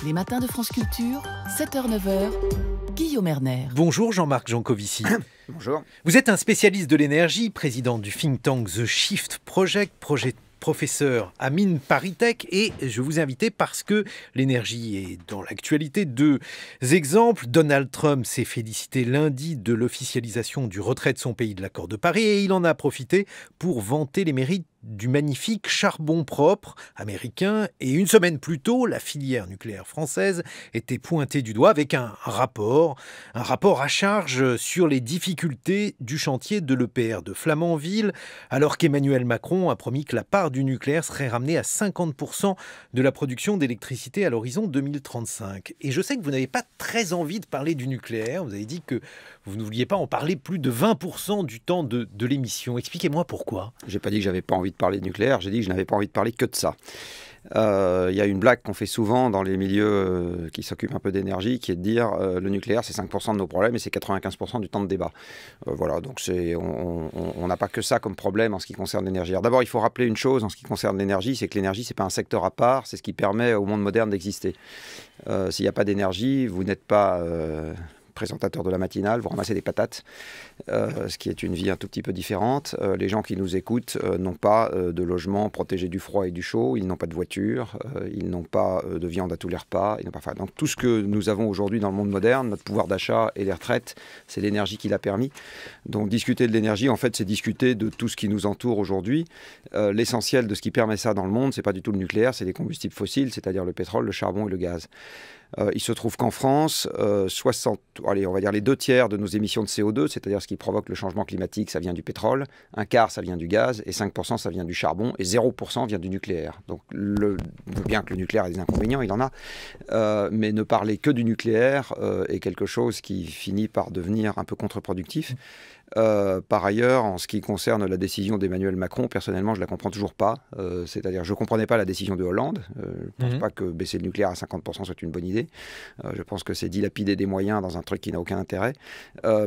Les matins de France Culture, 7h-9h, Guillaume Erner. Bonjour Jean-Marc Jancovici. Bonjour. Vous êtes un spécialiste de l'énergie, président du think tank The Shift Project, professeur à Mines ParisTech, et je vous ai invité parce que l'énergie est dans l'actualité. Deux exemples. Donald Trump s'est félicité lundi de l'officialisation du retrait de son pays de l'accord de Paris et il en a profité pour vanter les mérites du magnifique charbon propre américain. Et une semaine plus tôt, la filière nucléaire française était pointée du doigt avec un rapport à charge sur les difficultés du chantier de l'EPR de Flamanville, alors qu'Emmanuel Macron a promis que la part du nucléaire serait ramenée à 50% de la production d'électricité à l'horizon 2035. Et je sais que vous n'avez pas très envie de parler du nucléaire. Vous avez dit que vous ne vouliez pas en parler plus de 20% du temps de l'émission. Expliquez-moi pourquoi. J'ai pas dit que j'avais pas envie de parler de nucléaire, j'ai dit que je n'avais pas envie de parler que de ça. Il y a une blague qu'on fait souvent dans les milieux qui s'occupent un peu d'énergie, qui est de dire le nucléaire c'est 5% de nos problèmes et c'est 95% du temps de débat. Voilà, donc on n'a pas que ça comme problème en ce qui concerne l'énergie. Alors d'abord, il faut rappeler une chose en ce qui concerne l'énergie, c'est que l'énergie c'est pas un secteur à part, c'est ce qui permet au monde moderne d'exister. S'il n'y a pas d'énergie, vous n'êtes pas présentateur de la matinale, vous ramassez des patates, ce qui est une vie un tout petit peu différente. Les gens qui nous écoutent n'ont pas de logement protégé du froid et du chaud, ils n'ont pas de voiture, ils n'ont pas de viande à tous les repas. Donc tout ce que nous avons aujourd'hui dans le monde moderne, notre pouvoir d'achat et les retraites, c'est l'énergie qui l'a permis. Donc discuter de l'énergie, en fait, c'est discuter de tout ce qui nous entoure aujourd'hui. L'essentiel de ce qui permet ça dans le monde, c'est pas du tout le nucléaire, c'est les combustibles fossiles, c'est-à-dire le pétrole, le charbon et le gaz. Il se trouve qu'en France, on va dire les 2/3 de nos émissions de CO2, c'est-à-dire ce qui provoque le changement climatique, ça vient du pétrole, 1/4 ça vient du gaz, et 5% ça vient du charbon, et 0% vient du nucléaire. Donc bien que le nucléaire ait des inconvénients, il en a, mais ne parler que du nucléaire est quelque chose qui finit par devenir un peu contre-productif. Par ailleurs, en ce qui concerne la décision d'Emmanuel Macron, personnellement, je ne la comprends toujours pas. C'est-à-dire, je ne comprenais pas la décision de Hollande. Je ne pense pas que baisser le nucléaire à 50% soit une bonne idée. Je pense que c'est dilapider des moyens dans un truc qui n'a aucun intérêt.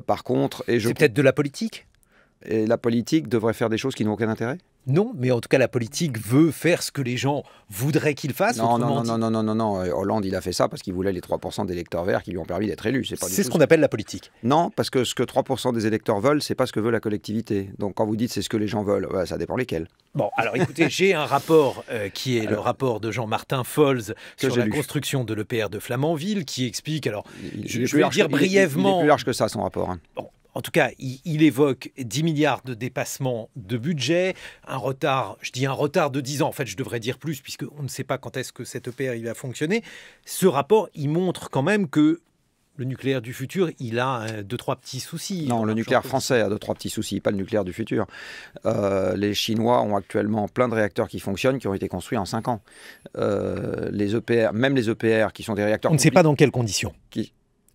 Par contre... C'est peut-être de la politique ? Et la politique devrait faire des choses qui n'ont aucun intérêt ? Non, mais en tout cas, la politique veut faire ce que les gens voudraient qu'il fasse. Non. Hollande, il a fait ça parce qu'il voulait les 3% d'électeurs verts qui lui ont permis d'être élus. C'est ce qu'on appelle la politique. Non, parce que ce que 3% des électeurs veulent, c'est pas ce que veut la collectivité. Donc quand vous dites c'est ce que les gens veulent, ça dépend lesquels. Bon, alors écoutez, j'ai un rapport qui est le rapport de Jean-Martin Folz sur la construction de l'EPR de Flamanville, qui explique, alors je vais le dire brièvement... Il est plus large que ça, son rapport. Bon. En tout cas, il évoque 10 milliards de dépassement de budget, un retard de 10 ans, en fait je devrais dire plus, puisqu'on ne sait pas quand est-ce que cette EPR il va fonctionner. Ce rapport, il montre quand même que le nucléaire du futur, il a 2-3 petits soucis. Non, le nucléaire français a 2-3 petits soucis, pas le nucléaire du futur. Les Chinois ont actuellement plein de réacteurs qui fonctionnent, qui ont été construits en 5 ans. Les EPR, même les EPR, qui sont des réacteurs... On ne sait pas dans quelles conditions.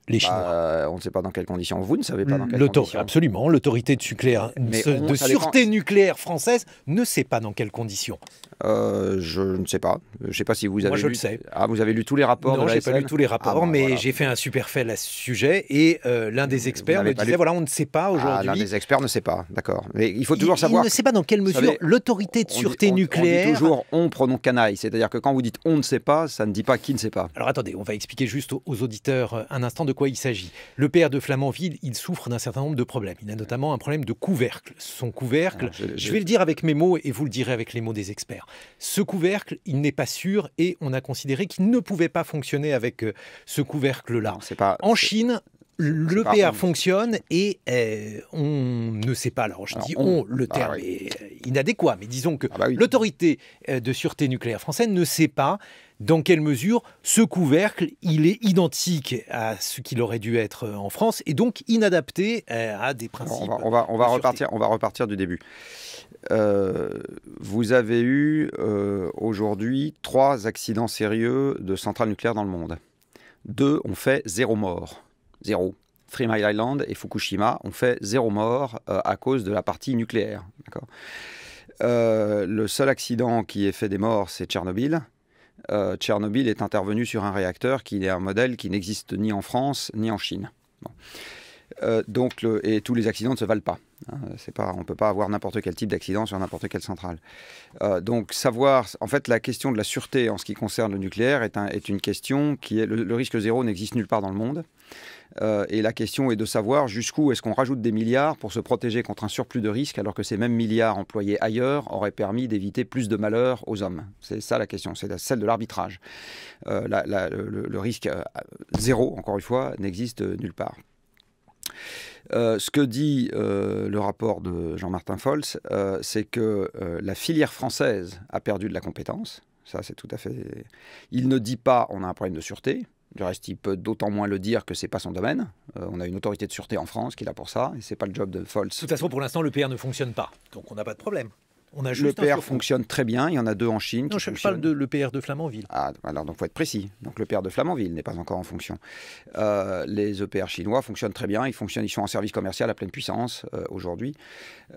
Les Chinois. On ne sait pas dans quelles conditions. Vous ne savez pas dans quelles conditions. Absolument. L'autorité de sûreté nucléaire française ne sait pas dans quelles conditions. Je ne sais pas. Je ne sais pas si vous avez Moi, je lu... le sais. Ah, vous avez lu tous les rapports de la Non, je n'ai pas lu tous les rapports, mais voilà. j'ai fait un super fait à ce sujet. Et l'un des experts me disait, voilà, on ne sait pas aujourd'hui. L'un des experts ne sait pas, d'accord. Mais il faut toujours savoir... Il ne sait pas dans quelle mesure l'autorité de sûreté nucléaire... On dit toujours « on » pronom canaille. C'est-à-dire que quand vous dites « on ne sait pas », ça ne dit pas qui ne sait pas. Alors attendez, on va expliquer juste aux auditeurs un instant de quoi il s'agit. L'EPR de Flamanville, il souffre d'un certain nombre de problèmes. Il a notamment un problème de couvercle. Son couvercle, je vais le dire avec mes mots et vous le direz avec les mots des experts. Ce couvercle, il n'est pas sûr et on a considéré qu'il ne pouvait pas fonctionner avec ce couvercle-là. En Chine, l'EPR fonctionne et on ne sait pas. Alors je dis le terme est inadéquat, mais disons que l'autorité de sûreté nucléaire française ne sait pas dans quelle mesure ce couvercle, il est identique à ce qu'il aurait dû être en France et donc inadapté à des principes. On va repartir du début. Vous avez eu aujourd'hui 3 accidents sérieux de centrales nucléaires dans le monde. 2 ont fait 0 mort. 0. Three Mile Island et Fukushima ont fait 0 mort à cause de la partie nucléaire. Le seul accident qui ait fait des morts, c'est Tchernobyl. Tchernobyl est intervenu sur un réacteur qui est un modèle qui n'existe ni en France ni en Chine. Bon. Et tous les accidents ne se valent pas. Hein, on ne peut pas avoir n'importe quel type d'accident sur n'importe quelle centrale. Donc savoir, en fait, la question de la sûreté en ce qui concerne le nucléaire est une question qui est... Le risque zéro n'existe nulle part dans le monde. Et la question est de savoir jusqu'où est-ce qu'on rajoute des milliards pour se protéger contre un surplus de risque, alors que ces mêmes milliards employés ailleurs auraient permis d'éviter plus de malheurs aux hommes. C'est ça la question, c'est celle de l'arbitrage. Le risque zéro, encore une fois, n'existe nulle part. Ce que dit le rapport de Jean-Martin Folz, c'est que la filière française a perdu de la compétence. Ça, c'est tout à fait... Il ne dit pas on a un problème de sûreté. Du reste, il peut d'autant moins le dire que ce n'est pas son domaine. On a une autorité de sûreté en France qui est là pour ça, et ce n'est pas le job de Folz. De toute façon, pour l'instant, l'EPR ne fonctionne pas, donc on n'a pas de problème. L'EPR fonctionne très bien, il y en a 2 en Chine. Non, je parle de l'EPR de Flamanville. Ah, alors donc il faut être précis. Donc l'EPR de Flamanville n'est pas encore en fonction. Les EPR chinois fonctionnent très bien, ils sont en service commercial à pleine puissance aujourd'hui.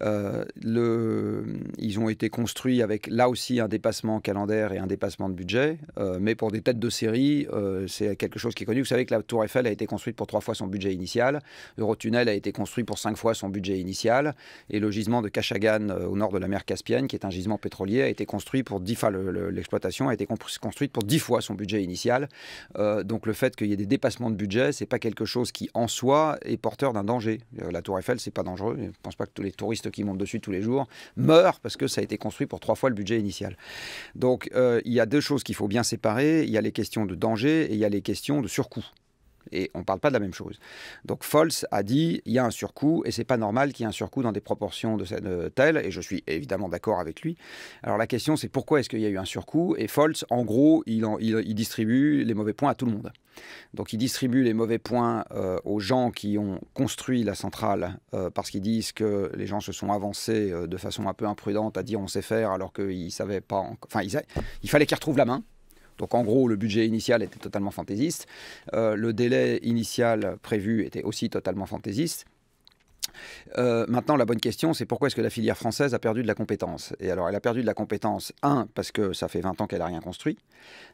Ils ont été construits avec là aussi un dépassement calendaire et un dépassement de budget, mais pour des têtes de série, c'est quelque chose qui est connu. Vous savez que la Tour Eiffel a été construite pour 3 fois son budget initial, Eurotunnel a été construit pour 5 fois son budget initial, et le gisement de Kashagan au nord de la mer Caspienne, qui est un gisement pétrolier, a été construit pour 10 fois l'exploitation a été construite pour 10 fois son budget initial. Donc le fait qu'il y ait des dépassements de budget, c'est pas quelque chose qui en soi est porteur d'un danger. La Tour Eiffel, c'est pas dangereux. Je ne pense pas que tous les touristes qui montent dessus tous les jours meurent parce que ça a été construit pour 3 fois le budget initial. Donc il y a 2 choses qu'il faut bien séparer. Il y a les questions de danger et il y a les questions de surcoût. Et on ne parle pas de la même chose. Donc Folz a dit il y a un surcoût et c'est pas normal qu'il y ait un surcoût dans des proportions telles, et je suis évidemment d'accord avec lui. Alors la question c'est pourquoi est-ce qu'il y a eu un surcoût, et Folz en gros il distribue les mauvais points à tout le monde. Donc il distribue les mauvais points aux gens qui ont construit la centrale parce qu'ils disent que les gens se sont avancés de façon un peu imprudente à dire on sait faire alors qu'ils savaient pas, il fallait qu'ils retrouvent la main. Donc en gros, le budget initial était totalement fantaisiste. Le délai initial prévu était aussi totalement fantaisiste. Maintenant, la bonne question, c'est pourquoi est-ce que la filière française a perdu de la compétence? Et alors, elle a perdu de la compétence, 1, parce que ça fait 20 ans qu'elle n'a rien construit,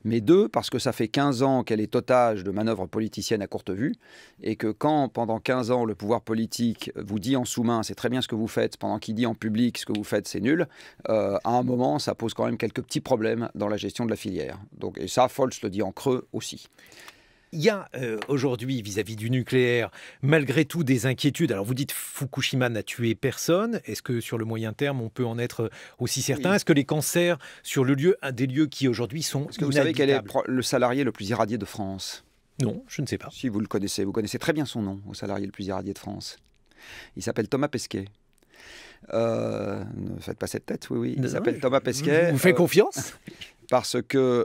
mais 2, parce que ça fait 15 ans qu'elle est otage de manœuvres politiciennes à courte vue, et que quand, pendant 15 ans, le pouvoir politique vous dit en sous-main, c'est très bien ce que vous faites, pendant qu'il dit en public, ce que vous faites, c'est nul, à un moment, ça pose quand même quelques petits problèmes dans la gestion de la filière. Donc, et ça, Folz le dit en creux aussi. Il y a aujourd'hui, vis-à-vis du nucléaire, malgré tout des inquiétudes. Alors vous dites Fukushima n'a tué personne. Est-ce que sur le moyen terme, on peut en être aussi certain? Oui. Est-ce que les cancers sur le lieu, un des lieux qui aujourd'hui sont Est-ce que vous savez quel est le salarié le plus irradié de France? Non, je ne sais pas. Si vous le connaissez, vous connaissez très bien son nom, au salarié le plus irradié de France. Il s'appelle Thomas Pesquet. Ne faites pas cette tête, oui. Il s'appelle Thomas Pesquet. Vous faites confiance? Parce que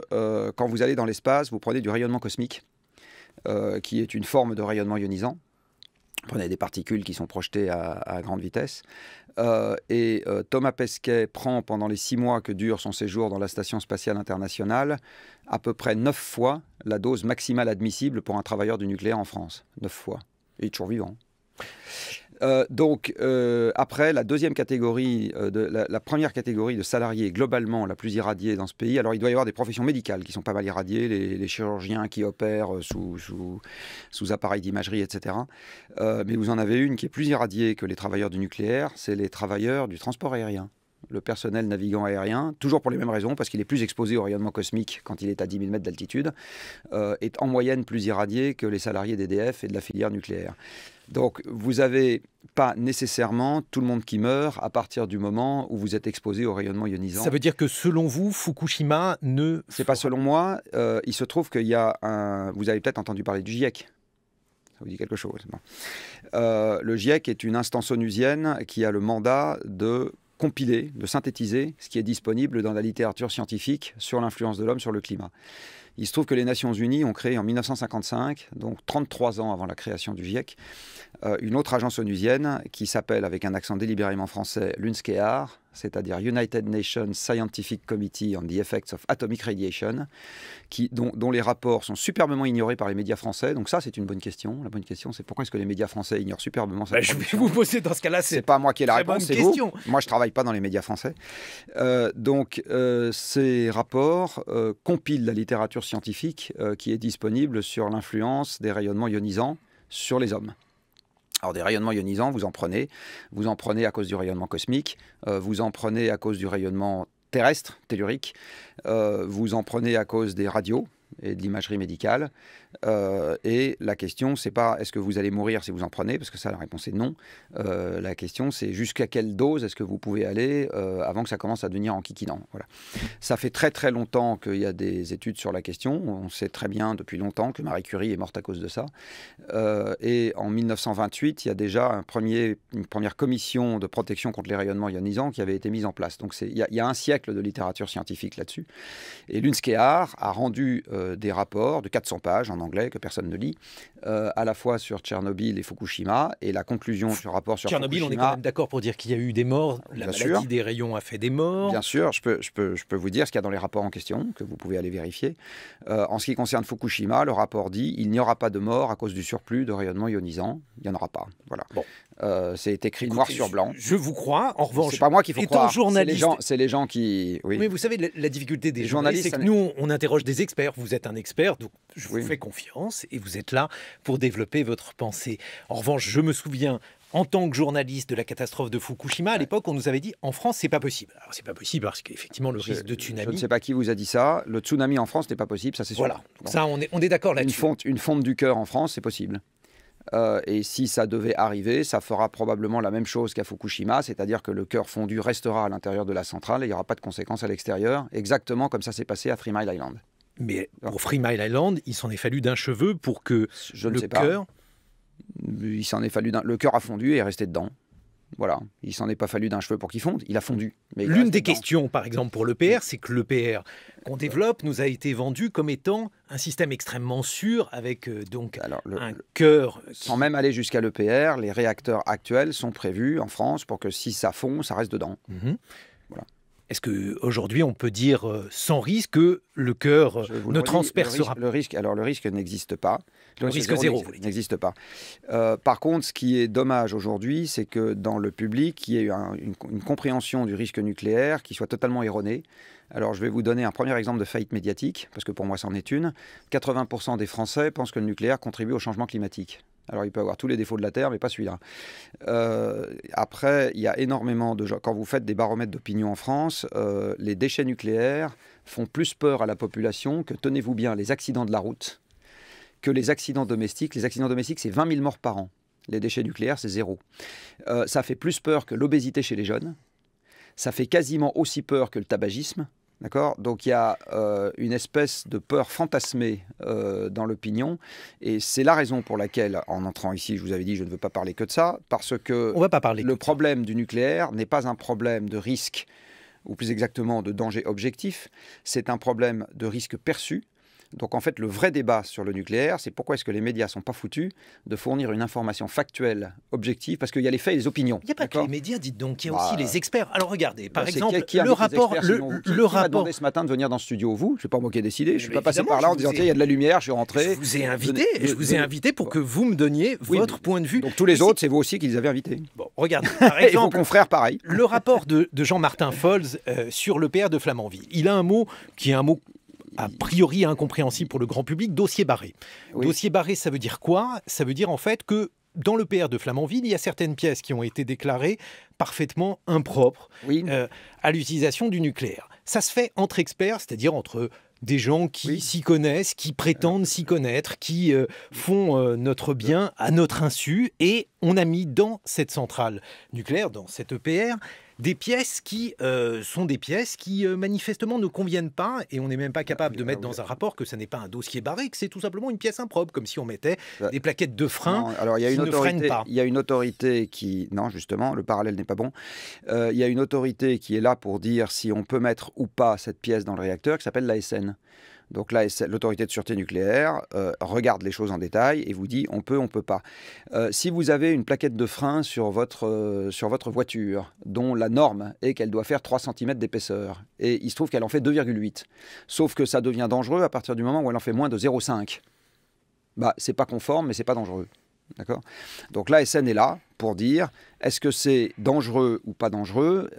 quand vous allez dans l'espace, vous prenez du rayonnement cosmique. Qui est une forme de rayonnement ionisant. Vous prenez des particules qui sont projetées à grande vitesse. Thomas Pesquet prend, pendant les 6 mois que dure son séjour dans la Station spatiale internationale, à peu près 9 fois la dose maximale admissible pour un travailleur du nucléaire en France. 9 fois. Il est toujours vivant. Après, la deuxième catégorie, la première catégorie de salariés globalement la plus irradiée dans ce pays, alors il doit y avoir des professions médicales qui sont pas mal irradiées, les chirurgiens qui opèrent sous appareils d'imagerie, etc. Mais vous en avez une qui est plus irradiée que les travailleurs du nucléaire, c'est les travailleurs du transport aérien. Le personnel navigant aérien, toujours pour les mêmes raisons, parce qu'il est plus exposé au rayonnement cosmique quand il est à 10 000 mètres d'altitude, est en moyenne plus irradié que les salariés d'EDF et de la filière nucléaire. Donc, vous n'avez pas nécessairement tout le monde qui meurt à partir du moment où vous êtes exposé au rayonnement ionisant. Ça veut dire que selon vous, Fukushima ne... C'est pas selon moi. Il se trouve qu'il y a un... Vous avez peut-être entendu parler du GIEC. Ça vous dit quelque chose? Bon. Le GIEC est une instance onusienne qui a le mandat de compiler, de synthétiser ce qui est disponible dans la littérature scientifique sur l'influence de l'homme sur le climat. Il se trouve que les Nations Unies ont créé en 1955, donc 33 ans avant la création du GIEC, une autre agence onusienne qui s'appelle, avec un accent délibérément français, l'UNSCEAR, c'est-à-dire United Nations Scientific Committee on the Effects of Atomic Radiation, dont les rapports sont superbement ignorés par les médias français. Donc ça, c'est une bonne question. La bonne question, c'est pourquoi est-ce que les médias français ignorent superbement cette Je vais vous poser dans ce cas-là, c'est pas moi qui ai la réponse, c'est vous. Moi, je travaille pas dans les médias français. Ces rapports compilent la littérature scientifique qui est disponible sur l'influence des rayonnements ionisants sur les hommes. Alors des rayonnements ionisants, vous en prenez à cause du rayonnement cosmique, vous en prenez à cause du rayonnement terrestre, tellurique, vous en prenez à cause des radios et de l'imagerie médicale. Et la question, c'est pas est-ce que vous allez mourir si vous en prenez, parce que ça, la réponse est non. La question, c'est jusqu'à quelle dose est-ce que vous pouvez aller avant que ça commence à devenir enquiquinant. Voilà. Ça fait très très longtemps qu'il y a des études sur la question. On sait très bien depuis longtemps que Marie Curie est morte à cause de ça. Et en 1928, il y a déjà une première commission de protection contre les rayonnements ionisants qui avait été mise en place. Donc il y a un siècle de littérature scientifique là-dessus. Et Lunskear a rendu des rapports de 400 pages en anglais que personne ne lit, à la fois sur Tchernobyl et Fukushima, et la conclusion du rapport sur Tchernobyl, Fukushima... on est quand même d'accord pour dire qu'il y a eu des morts, la maladie des rayons a fait des morts. Bien sûr, je peux vous dire ce qu'il y a dans les rapports en question, que vous pouvez aller vérifier. En ce qui concerne Fukushima, le rapport dit il n'y aura pas de mort à cause du surplus de rayonnement ionisant. Il n'y en aura pas. Voilà. Bon. C'est écrit noir sur blanc. Je vous crois. En revanche, c'est pas moi qu'il faut croire. Journaliste, c'est les gens qui. Oui. Mais vous savez, la difficulté des journalistes, c'est que nous, on interroge des experts. Vous êtes un expert, donc je vous fais confiance et vous êtes là pour développer votre pensée. En revanche, je me souviens, en tant que journaliste de la catastrophe de Fukushima, à l'époque, on nous avait dit en France, c'est pas possible. Alors, c'est pas possible parce qu'effectivement, le risque de tsunami. Je ne sais pas qui vous a dit ça. Le tsunami en France n'est pas possible, ça c'est sûr. Voilà. Bon. Ça, on est d'accord là-dessus. Une fonte du cœur en France, c'est possible. Et si ça devait arriver, ça fera probablement la même chose qu'à Fukushima, c'est-à-dire que le cœur fondu restera à l'intérieur de la centrale et il n'y aura pas de conséquences à l'extérieur, exactement comme ça s'est passé à 3 Mile Island. Mais pour 3 Mile Island, il s'en est fallu d'un cheveu pour que le cœur... Il s'en est fallu le cœur a fondu et est resté dedans. Voilà, il s'en est pas fallu d'un cheveu pour qu'il fonde, il a fondu. L'une des questions, par exemple, pour l'EPR, c'est que l'EPR qu'on développe nous a été vendu comme étant un système extrêmement sûr, avec un cœur... Sans même aller jusqu'à l'EPR, les réacteurs actuels sont prévus en France pour que si ça fond, ça reste dedans. Voilà. Est-ce qu'aujourd'hui, on peut dire sans risque que le cœur ne transpercera pas? Le risque n'existe pas. Le risque zéro, n'existe pas. Par contre, ce qui est dommage aujourd'hui, c'est que dans le public, il y ait eu une compréhension du risque nucléaire qui soit totalement erronée. Alors, je vais vous donner un premier exemple de faillite médiatique, parce que pour moi, c'en est une. 80% des Français pensent que le nucléaire contribue au changement climatique. Alors, il peut avoir tous les défauts de la Terre, mais pas celui-là. Après, il y a énormément de gens... Quand vous faites des baromètres d'opinion en France, les déchets nucléaires font plus peur à la population que, tenez-vous bien, les accidents de la route, que les accidents domestiques. Les accidents domestiques, c'est 20 000 morts par an. Les déchets nucléaires, c'est 0. Ça fait plus peur que l'obésité chez les jeunes. Ça fait quasiment aussi peur que le tabagisme. D'accord ? Donc il y a une espèce de peur fantasmée dans l'opinion, et c'est la raison pour laquelle, en entrant ici, je vous avais dit je ne veux pas parler que de ça, parce que le problème du nucléaire n'est pas un problème de risque, ou plus exactement de danger objectif, c'est un problème de risque perçu. Donc en fait, le vrai débat sur le nucléaire, c'est pourquoi est-ce que les médias ne sont pas foutus de fournir une information factuelle, objective, parce qu'il y a les faits et les opinions. Il n'y a pas que les médias, dites donc, il y a aussi les experts. Alors regardez, par exemple, le rapport... Qui m'a demandé ce matin de venir dans ce studio? Vous? Je ne sais pas moi qui ai décidé, je ne suis pas passé par là en disant, tiens, il y a de la lumière, je suis rentré. Je vous ai invité pour que vous me donniez votre point de vue. Donc tous les autres, c'est vous aussi qui les avez invités. Bon, regardez, par exemple... Et vos confrères, pareil. Le rapport de Jean-Martin Folz sur l'EPR de Flamanville. Il a un mot qui est un mot a priori incompréhensible pour le grand public, dossier barré. Oui. Dossier barré, ça veut dire quoi? Ça veut dire en fait que dans l'EPR de Flamanville, il y a certaines pièces qui ont été déclarées parfaitement impropres à l'utilisation du nucléaire. Ça se fait entre experts, c'est-à-dire entre des gens qui s'y connaissent, qui prétendent s'y connaître, qui font notre bien à notre insu. Et on a mis dans cette centrale nucléaire, dans cette EPR, des pièces qui sont des pièces qui manifestement ne conviennent pas, et on n'est même pas capable de mettre dans un rapport que ce n'est pas un dossier barré, que c'est tout simplement une pièce impropre, comme si on mettait des plaquettes de frein qui ne freinent pas. Il y a une autorité qui... Non, justement, le parallèle n'est pas bon. Il y a une autorité qui est là pour dire si on peut mettre ou pas cette pièce dans le réacteur, qui s'appelle l'ASN. Donc là, l'autorité de sûreté nucléaire regarde les choses en détail et vous dit on peut pas. Si vous avez une plaquette de frein sur votre voiture, dont la norme est qu'elle doit faire 3 cm d'épaisseur, et il se trouve qu'elle en fait 2,8, sauf que ça devient dangereux à partir du moment où elle en fait moins de 0,5. Bah, c'est pas conforme, mais c'est pas dangereux. D'accord ? Donc l'ASN est là pour dire est-ce que c'est dangereux ou pas dangereux,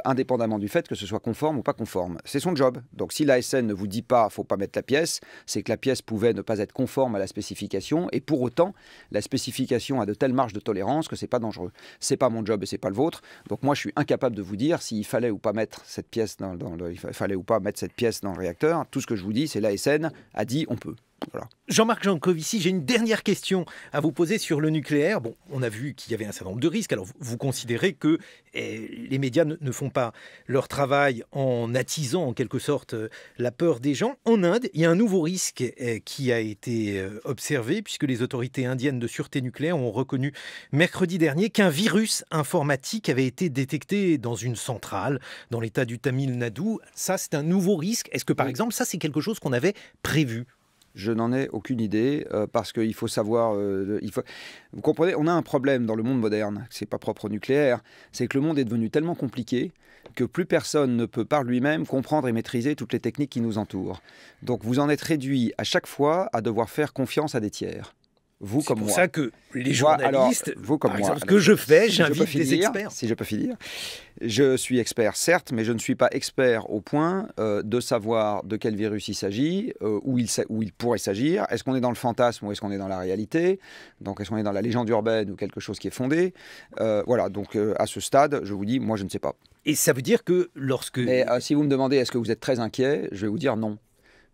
indépendamment du fait que ce soit conforme ou pas conforme. C'est son job. Donc si l'ASN ne vous dit pas faut pas mettre la pièce, c'est que la pièce pouvait ne pas être conforme à la spécification et pour autant la spécification a de telles marges de tolérance que c'est pas dangereux. C'est pas mon job et c'est pas le vôtre. Donc moi je suis incapable de vous dire s'il fallait ou pas mettre cette pièce dans le réacteur. Tout ce que je vous dis c'est l'ASN a dit on peut. Voilà. Jean-Marc Jancovici, j'ai une dernière question à vous poser sur le nucléaire. Bon, on a vu qu'il y avait un certain nombre de risques. Alors, vous considérez que les médias ne font pas leur travail en attisant en quelque sorte la peur des gens. En Inde, il y a un nouveau risque qui a été observé puisque les autorités indiennes de sûreté nucléaire ont reconnu mercredi dernier qu'un virus informatique avait été détecté dans une centrale dans l'état du Tamil Nadu. Ça, c'est un nouveau risque. Est-ce que, par exemple, ça, c'est quelque chose qu'on avait prévu ? Je n'en ai aucune idée parce qu'il faut savoir. Vous comprenez, on a un problème dans le monde moderne. C'est pas propre au nucléaire. C'est que le monde est devenu tellement compliqué que plus personne ne peut par lui-même comprendre et maîtriser toutes les techniques qui nous entourent. Donc vous en êtes réduit à chaque fois à devoir faire confiance à des tiers. Vous comme moi. C'est pour ça que les journalistes, vous comme par moi, exemple, ce que je fais, si j'invite des experts. Si je peux finir. Je suis expert, certes, mais je ne suis pas expert au point de savoir de quel virus il s'agit, où il pourrait s'agir. Est-ce qu'on est dans le fantasme ou est-ce qu'on est dans la réalité? Donc, est-ce qu'on est dans la légende urbaine ou quelque chose qui est fondé? Voilà, donc à ce stade, je vous dis, moi, je ne sais pas. Et ça veut dire que lorsque... Mais si vous me demandez, est-ce que vous êtes très inquiet? Je vais vous dire non.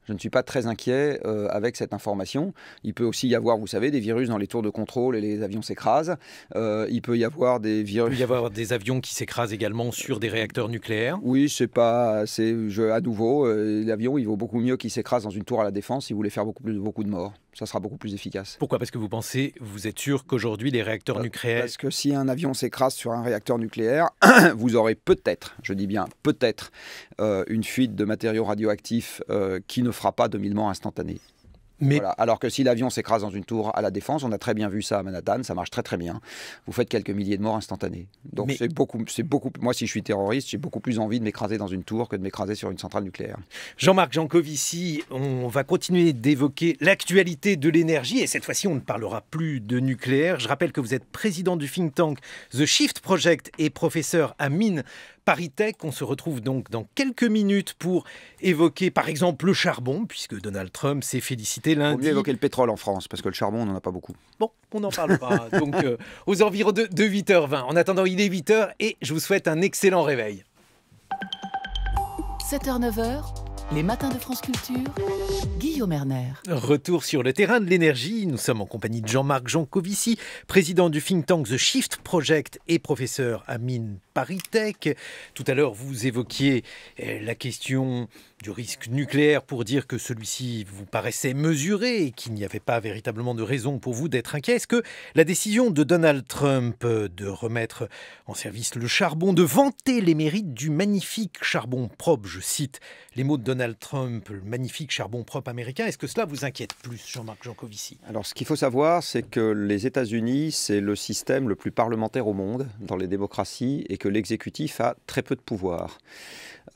Je ne suis pas très inquiet avec cette information. Il peut aussi y avoir, vous savez, des virus dans les tours de contrôle et les avions s'écrasent. Il peut y avoir des virus... Il peut y avoir des avions qui s'écrasent également sur des réacteurs nucléaires. Oui, c'est pas... à nouveau, l'avion, il vaut beaucoup mieux qu'il s'écrase dans une tour à la Défense si vous voulez faire beaucoup de morts. Ça sera beaucoup plus efficace. Pourquoi? Parce que vous êtes sûr qu'aujourd'hui, les réacteurs nucléaires... Parce que si un avion s'écrase sur un réacteur nucléaire, vous aurez peut-être, je dis bien peut-être, une fuite de matériaux radioactifs qui ne fera pas de mille morts instantanés. Mais... Voilà. Alors que si l'avion s'écrase dans une tour à la Défense, on a très bien vu ça à Manhattan, ça marche très très bien. Vous faites quelques milliers de morts instantanés. Donc c'est beaucoup. Moi, si je suis terroriste, j'ai beaucoup plus envie de m'écraser dans une tour que de m'écraser sur une centrale nucléaire. Jean-Marc Jancovici, on va continuer d'évoquer l'actualité de l'énergie et cette fois-ci, on ne parlera plus de nucléaire. Je rappelle que vous êtes président du think tank The Shift Project et professeur à Mines ParisTech. On se retrouve donc dans quelques minutes pour évoquer par exemple le charbon, puisque Donald Trump s'est félicité lundi. Il faut mieux évoquer le pétrole en France, parce que le charbon, on n'en a pas beaucoup. Bon, on n'en parle pas. Donc aux environs de 8h20. En attendant, il est 8h et je vous souhaite un excellent réveil. 7h-9h, les matins de France Culture, Guillaume Erner. Retour sur le terrain de l'énergie. Nous sommes en compagnie de Jean-Marc Jancovici, président du think tank The Shift Project et professeur à Mines ParisTech. Tout à l'heure, vous évoquiez la question du risque nucléaire pour dire que celui-ci vous paraissait mesuré et qu'il n'y avait pas véritablement de raison pour vous d'être inquiet. Est-ce que la décision de Donald Trump de remettre en service le charbon, de vanter les mérites du magnifique charbon propre, je cite les mots de Donald Trump, le magnifique charbon propre américain, est-ce que cela vous inquiète plus, Jean-Marc Jancovici? Alors, ce qu'il faut savoir, c'est que les États-Unis, c'est le système le plus parlementaire au monde dans les démocraties et que l'exécutif a très peu de pouvoir.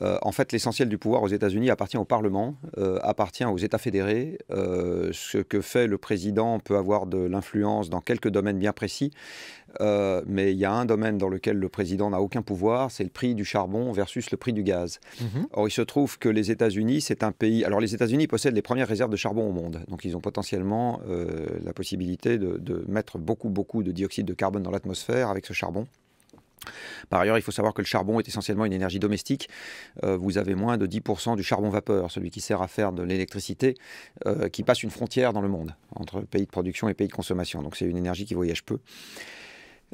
En fait, l'essentiel du pouvoir aux États-Unis appartient au Parlement, appartient aux États fédérés. Ce que fait le président peut avoir de l'influence dans quelques domaines bien précis, mais il y a un domaine dans lequel le président n'a aucun pouvoir, c'est le prix du charbon versus le prix du gaz. Or, il se trouve que les États-Unis, c'est un pays... Alors, les États-Unis possèdent les premières réserves de charbon au monde, donc ils ont potentiellement la possibilité de mettre beaucoup de dioxyde de carbone dans l'atmosphère avec ce charbon. Par ailleurs, il faut savoir que le charbon est essentiellement une énergie domestique. Vous avez moins de 10% du charbon vapeur, celui qui sert à faire de l'électricité, qui passe une frontière dans le monde, entre pays de production et pays de consommation. Donc c'est une énergie qui voyage peu.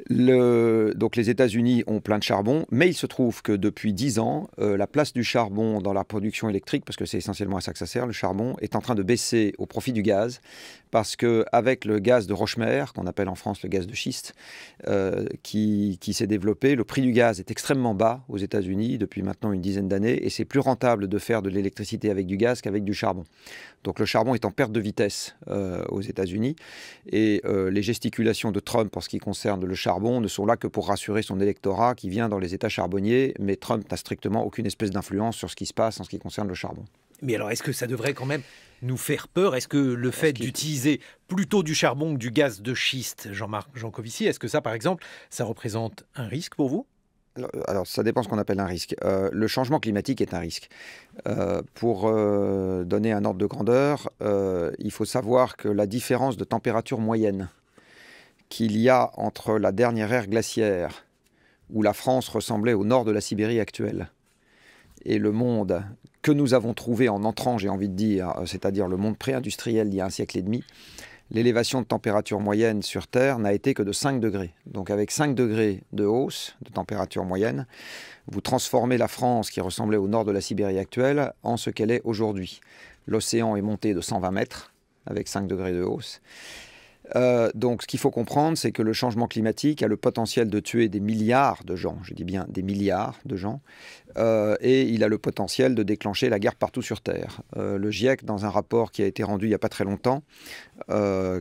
Donc les États-Unis ont plein de charbon, mais il se trouve que depuis 10 ans, la place du charbon dans la production électrique, parce que c'est essentiellement à ça que ça sert, le charbon, est en train de baisser au profit du gaz, parce qu'avec le gaz de rochemer, qu'on appelle en France le gaz de schiste, qui s'est développé, le prix du gaz est extrêmement bas aux États-Unis depuis maintenant une dizaine d'années, et c'est plus rentable de faire de l'électricité avec du gaz qu'avec du charbon. Donc le charbon est en perte de vitesse aux États-Unis, et les gesticulations de Trump en ce qui concerne le charbon ne sont là que pour rassurer son électorat qui vient dans les États charbonniers, mais Trump n'a strictement aucune espèce d'influence sur ce qui se passe en ce qui concerne le charbon. Mais alors, est-ce que ça devrait quand même nous faire peur? Est-ce que le fait d'utiliser plutôt du charbon que du gaz de schiste, Jean-Marc Jancovici, est-ce que ça, par exemple, ça représente un risque pour vous? Alors, ça dépend ce qu'on appelle un risque. Le changement climatique est un risque. Pour donner un ordre de grandeur, il faut savoir que la différence de température moyenne qu'il y a entre la dernière ère glaciaire, où la France ressemblait au nord de la Sibérie actuelle, et le monde que nous avons trouvé en entrant, j'ai envie de dire, c'est-à-dire le monde pré-industriel d'il y a un siècle et demi, l'élévation de température moyenne sur Terre n'a été que de 5 degrés. Donc avec 5 degrés de hausse de température moyenne, vous transformez la France, qui ressemblait au nord de la Sibérie actuelle, en ce qu'elle est aujourd'hui. L'océan est monté de 120 mètres, avec 5 degrés de hausse. Donc ce qu'il faut comprendre, c'est que le changement climatique a le potentiel de tuer des milliards de gens, je dis bien des milliards de gens, et il a le potentiel de déclencher la guerre partout sur Terre. Le GIEC, dans un rapport qui a été rendu il n'y a pas très longtemps,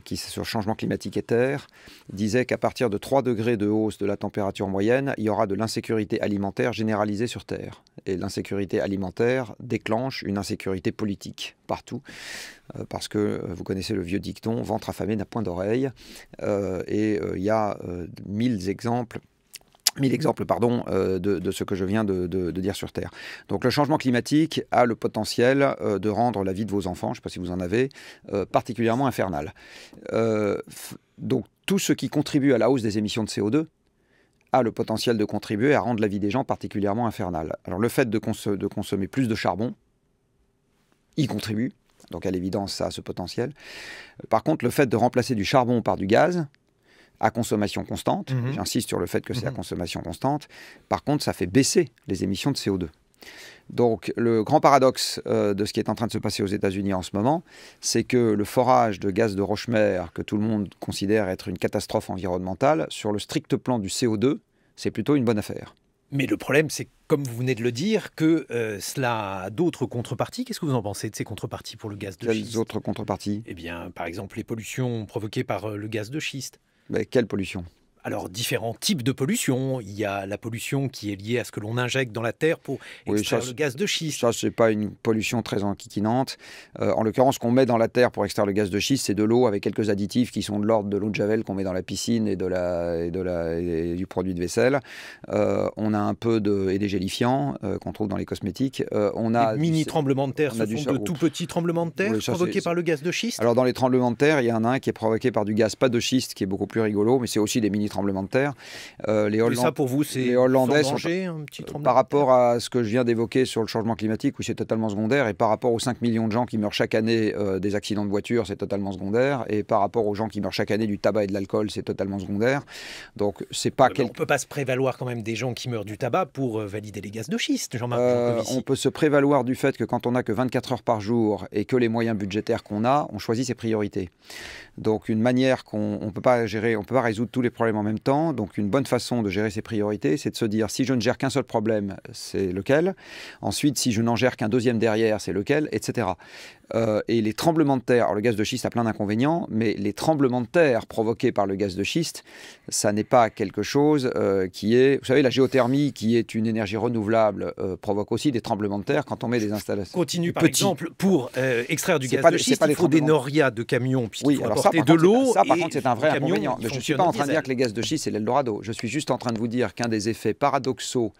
qui sur le changement climatique et Terre, disait qu'à partir de 3 degrés de hausse de la température moyenne, il y aura de l'insécurité alimentaire généralisée sur Terre. Et l'insécurité alimentaire déclenche une insécurité politique partout, parce que vous connaissez le vieux dicton « ventre affamé n'a point d'oreille », et il y a 1000 exemples de ce que je viens de dire sur Terre. Donc le changement climatique a le potentiel de rendre la vie de vos enfants, je ne sais pas si vous en avez, particulièrement infernale. Donc tout ce qui contribue à la hausse des émissions de CO2 a le potentiel de contribuer à rendre la vie des gens particulièrement infernale. Alors le fait de consommer plus de charbon y contribue, donc à l'évidence ça a ce potentiel. Par contre, le fait de remplacer du charbon par du gaz à consommation constante, j'insiste sur le fait que c'est à consommation constante, par contre ça fait baisser les émissions de CO2. Donc le grand paradoxe de ce qui est en train de se passer aux États-Unis en ce moment, c'est que le forage de gaz de roche-mer, que tout le monde considère être une catastrophe environnementale, sur le strict plan du CO2, c'est plutôt une bonne affaire. Mais le problème, c'est, comme vous venez de le dire, que cela a d'autres contreparties. Qu'est-ce que vous en pensez de ces contreparties pour le gaz de schiste? Quelles autres contreparties? Eh bien, par exemple, les pollutions provoquées par le gaz de schiste. Mais quelle pollution? Alors, différents types de pollution. Il y a la pollution qui est liée à ce que l'on injecte dans la terre pour extraire le gaz de schiste. Ça, ce n'est pas une pollution très enquiquinante. En l'occurrence, ce qu'on met dans la terre pour extraire le gaz de schiste, c'est de l'eau avec quelques additifs qui sont de l'ordre de l'eau de Javel qu'on met dans la piscine et, du produit de vaisselle. On a un peu et des gélifiants qu'on trouve dans les cosmétiques. On a des mini-tremblements de terre, ce sont de tout petits tremblements de terre provoqués par le gaz de schiste. Alors, dans les tremblements de terre, il y en a un qui est provoqué par du gaz, pas de schiste, qui est beaucoup plus rigolo, mais c'est aussi des mini-tremblements de terre. Ça pour vous, c'est les Hollandais sans danger, un petit tremblement par rapport à ce que je viens d'évoquer sur le changement climatique, où c'est totalement secondaire, et par rapport aux 5 millions de gens qui meurent chaque année des accidents de voiture, c'est totalement secondaire, et par rapport aux gens qui meurent chaque année du tabac et de l'alcool, c'est totalement secondaire. Donc c'est pas on ne peut pas se prévaloir quand même des gens qui meurent du tabac pour valider les gaz de schiste, Jean-Marc Jancovici. On peut se prévaloir du fait que quand on n'a que 24 heures par jour et que les moyens budgétaires qu'on a, on choisit ses priorités. Donc une manière qu'on ne peut pas gérer, on ne peut pas résoudre tous les problèmes en même temps. Donc une bonne façon de gérer ses priorités, c'est de se dire si je ne gère qu'un seul problème, c'est lequel. Ensuite, si je n'en gère qu'un deuxième derrière, c'est lequel, etc. Et les tremblements de terre, alors le gaz de schiste a plein d'inconvénients, mais les tremblements de terre provoqués par le gaz de schiste, ça n'est pas quelque chose qui est... Vous savez, la géothermie, qui est une énergie renouvelable, provoque aussi des tremblements de terre quand on met des installations. Continue par exemple, pour extraire du gaz de schiste, il faut des norias de camions, puisqu'il faut apporter de l'eau. Ça, par contre, c'est un vrai inconvénient. Je ne suis pas en train de dire que les gaz de schiste, c'est l'Eldorado. Je suis juste en train de vous dire qu'un des effets paradoxaux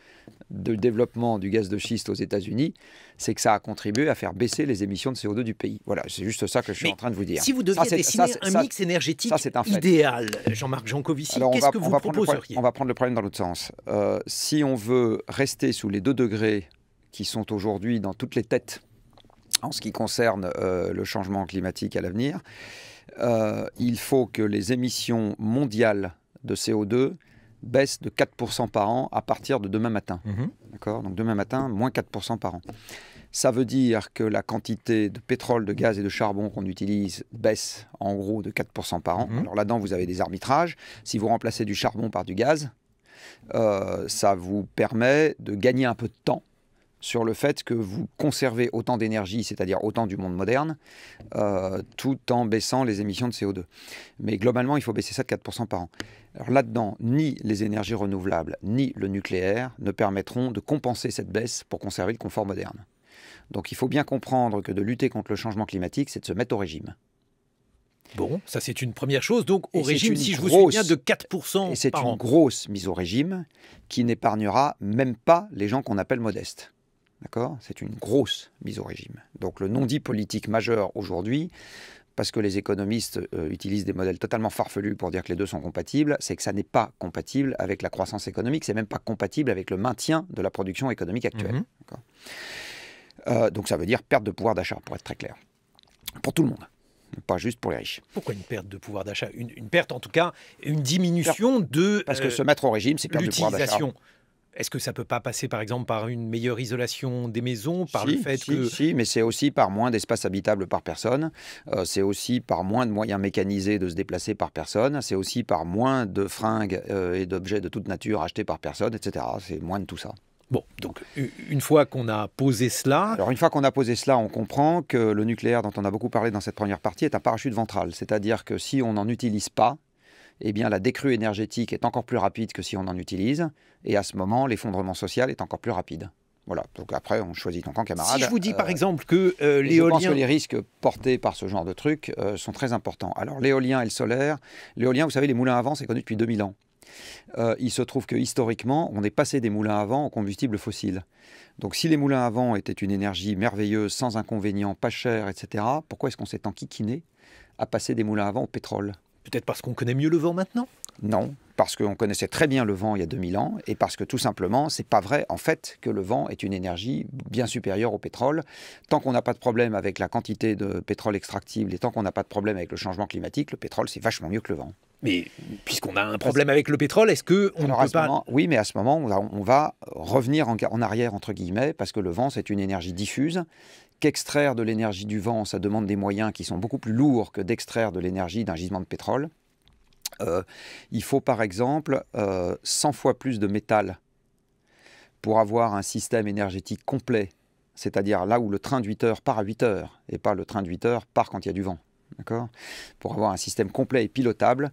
du développement du gaz de schiste aux États-Unis, c'est que ça a contribué à faire baisser les émissions de CO2 du pays. Voilà, c'est juste ça que je suis en train de vous dire. Si vous deviez dessiner un mix énergétique idéal, Jean-Marc Jancovici, qu'est-ce que vous proposeriez? On va prendre le problème dans l'autre sens. Si on veut rester sous les 2 degrés qui sont aujourd'hui dans toutes les têtes en ce qui concerne le changement climatique à l'avenir, il faut que les émissions mondiales de CO2 baissent de 4% par an à partir de demain matin. D'accord ? Donc demain matin, moins 4% par an. Ça veut dire que la quantité de pétrole, de gaz et de charbon qu'on utilise baisse en gros de 4% par an. Alors là-dedans, vous avez des arbitrages. Si vous remplacez du charbon par du gaz, ça vous permet de gagner un peu de temps sur le fait que vous conservez autant d'énergie, c'est-à-dire autant du monde moderne, tout en baissant les émissions de CO2. Mais globalement, il faut baisser ça de 4% par an. Alors là-dedans, ni les énergies renouvelables, ni le nucléaire ne permettront de compenser cette baisse pour conserver le confort moderne. Donc il faut bien comprendre que de lutter contre le changement climatique, c'est de se mettre au régime. Bon, ça c'est une première chose. Donc au Et c'est régime, une si je vous suis grosse- bien, de 4% Et c'est par une an. grosse mise au régime qui n'épargnera même pas les gens qu'on appelle modestes. D'accord ? C'est une grosse mise au régime. Donc le non-dit politique majeur aujourd'hui, parce que les économistes utilisent des modèles totalement farfelus pour dire que les deux sont compatibles, c'est que ça n'est pas compatible avec la croissance économique, c'est même pas compatible avec le maintien de la production économique actuelle. Mhm. D'accord ? Donc ça veut dire perte de pouvoir d'achat, pour être très clair. Pour tout le monde, pas juste pour les riches. Pourquoi une perte de pouvoir d'achat, une perte en tout cas, une diminution de Parce que se mettre au régime, c'est perdre de pouvoir d'achat. l'utilisation. Est-ce que ça ne peut pas passer par exemple par une meilleure isolation des maisons, par le fait Si, que... si, mais c'est aussi par moins d'espace habitable par personne, c'est aussi par moins de moyens mécanisés de se déplacer par personne, c'est aussi par moins de fringues et d'objets de toute nature achetés par personne, etc. C'est moins de tout ça. Bon, donc une fois qu'on a posé cela, Alors une fois qu'on a posé cela, on comprend que le nucléaire dont on a beaucoup parlé dans cette première partie est un parachute ventral, c'est-à-dire que si on n'en utilise pas, eh bien la décrue énergétique est encore plus rapide que si on en utilise, et à ce moment, l'effondrement social est encore plus rapide. Voilà, donc après, on choisit ton camp, camarade. si je vous dis par exemple que Et je pense que l'éolien... les risques portés par ce genre de truc sont très importants. Alors l'éolien et le solaire, l'éolien, vous savez, les moulins à vent, c'est connu depuis 2000 ans. Il se trouve que historiquement, on est passé des moulins à vent au combustible fossile. Donc si les moulins à vent étaient une énergie merveilleuse, sans inconvénients, pas chère, etc., pourquoi est-ce qu'on s'est enquiquiné à passer des moulins à vent au pétrole ? Peut-être parce qu'on connaît mieux le vent maintenant. Non, parce qu'on connaissait très bien le vent il y a 2000 ans, et parce que tout simplement, c'est pas vrai en fait que le vent est une énergie bien supérieure au pétrole. Tant qu'on n'a pas de problème avec la quantité de pétrole extractible, et tant qu'on n'a pas de problème avec le changement climatique, le pétrole c'est vachement mieux que le vent. Mais puisqu'on a un problème avec le pétrole, est-ce qu'on ne Alors, à peut ce pas... moment, oui, mais à ce moment, on va revenir en arrière, entre guillemets, parce que le vent, c'est une énergie diffuse. Qu'extraire de l'énergie du vent, ça demande des moyens qui sont beaucoup plus lourds que d'extraire de l'énergie d'un gisement de pétrole. Il faut par exemple 100 fois plus de métal pour avoir un système énergétique complet, c'est-à-dire là où le train de 8 heures part à 8 heures, et pas le train de 8 heures part quand il y a du vent. D'accord ? Pour avoir un système complet et pilotable,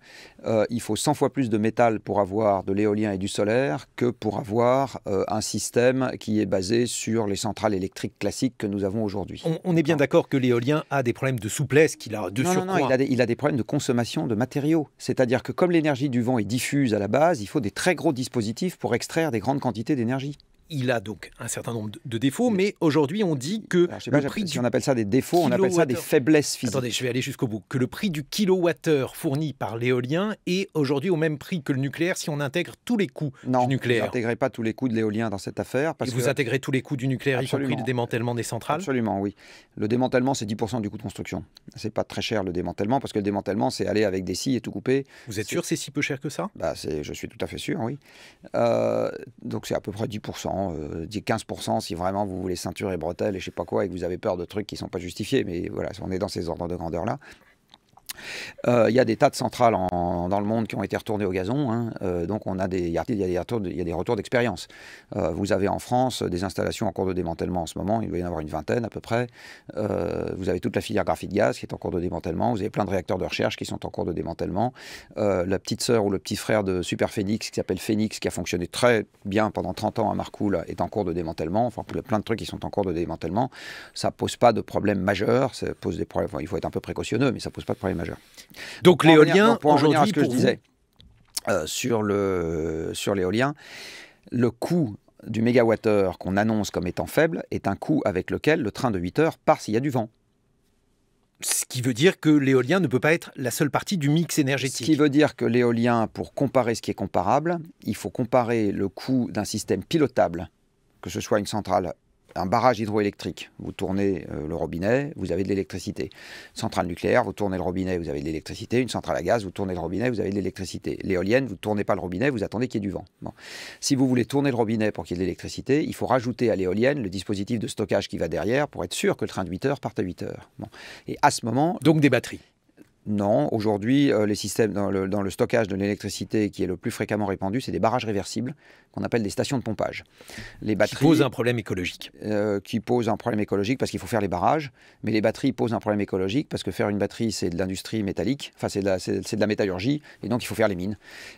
il faut 100 fois plus de métal pour avoir de l'éolien et du solaire que pour avoir un système qui est basé sur les centrales électriques classiques que nous avons aujourd'hui. On est bien d'accord que l'éolien a des problèmes de souplesse, qu'il a de surcroît. Non, il a des problèmes de consommation de matériaux. C'est-à-dire que comme l'énergie du vent est diffuse à la base, il faut des très gros dispositifs pour extraire des grandes quantités d'énergie. Il a donc un certain nombre de défauts, mais aujourd'hui on dit que Alors, je sais pas, le prix si du... on appelle ça des défauts, on appelle ça des kilowattheure. faiblesses physiques. Attendez, je vais aller jusqu'au bout. Que le prix du kilowattheure fourni par l'éolien est aujourd'hui au même prix que le nucléaire si on intègre tous les coûts Non, du vous nucléaire. n'intégrez pas tous les coûts de l'éolien dans cette affaire. Parce Et vous que... intégrez tous les coûts du nucléaire, y compris Absolument. le démantèlement des centrales. Absolument, oui. Le démantèlement, c'est 10% du coût de construction. C'est pas très cher le démantèlement, parce que le démantèlement, c'est aller avec des scies et tout couper. Vous êtes sûr c'est si peu cher que ça? Je suis tout à fait sûr, oui. Donc c'est à peu près 10%, 15% si vraiment vous voulez ceinture et bretelles et je sais pas quoi, et que vous avez peur de trucs qui sont pas justifiés. Mais voilà, on est dans ces ordres de grandeur-là. Il y a des tas de centrales dans le monde qui ont été retournées au gazon, hein. Donc il y a des retours d'expérience. Vous avez en France des installations en cours de démantèlement en ce moment, il doit y en avoir une vingtaine à peu près. Vous avez toute la filière graphite gaz qui est en cours de démantèlement, vous avez plein de réacteurs de recherche qui sont en cours de démantèlement. La petite sœur ou le petit frère de Super Phoenix qui s'appelle Phoenix, qui a fonctionné très bien pendant 30 ans à Marcoule, est en cours de démantèlement. Enfin, il y a plein de trucs qui sont en cours de démantèlement. Ça pose pas de problème majeur, ça pose des problèmes, il faut être un peu précautionneux, mais ça pose pas de problème majeur. Donc l'éolien, pour en revenir à aujourd'hui, ce que je pour disais sur l'éolien, le coût du mégawattheure qu'on annonce comme étant faible est un coût avec lequel le train de 8 heures part s'il y a du vent. ce qui veut dire que l'éolien ne peut pas être la seule partie du mix Ce énergétique. qui veut dire que l'éolien, pour comparer ce qui est comparable, il faut comparer le coût d'un système pilotable, que ce soit une centrale, un barrage hydroélectrique, vous tournez le robinet, vous avez de l'électricité. Centrale nucléaire, vous tournez le robinet, vous avez de l'électricité. Une centrale à gaz, vous tournez le robinet, vous avez de l'électricité. L'éolienne, vous ne tournez pas le robinet, vous attendez qu'il y ait du vent. Bon. Si vous voulez tourner le robinet pour qu'il y ait de l'électricité, il faut rajouter à l'éolienne le dispositif de stockage qui va derrière pour être sûr que le train de 8 heures parte à 8 heures. Bon. Et à ce moment... Donc des batteries. Non, aujourd'hui, les systèmes dans le stockage de l'électricité qui est le plus fréquemment répandu, c'est des barrages réversibles qu'on appelle des stations de pompage. Les batteries, qui posent un problème écologique. Qui posent un problème écologique parce qu'il faut faire les barrages, mais les batteries posent un problème écologique parce que faire une batterie, c'est de l'industrie métallique, enfin c'est de la métallurgie, et donc il faut faire les mines.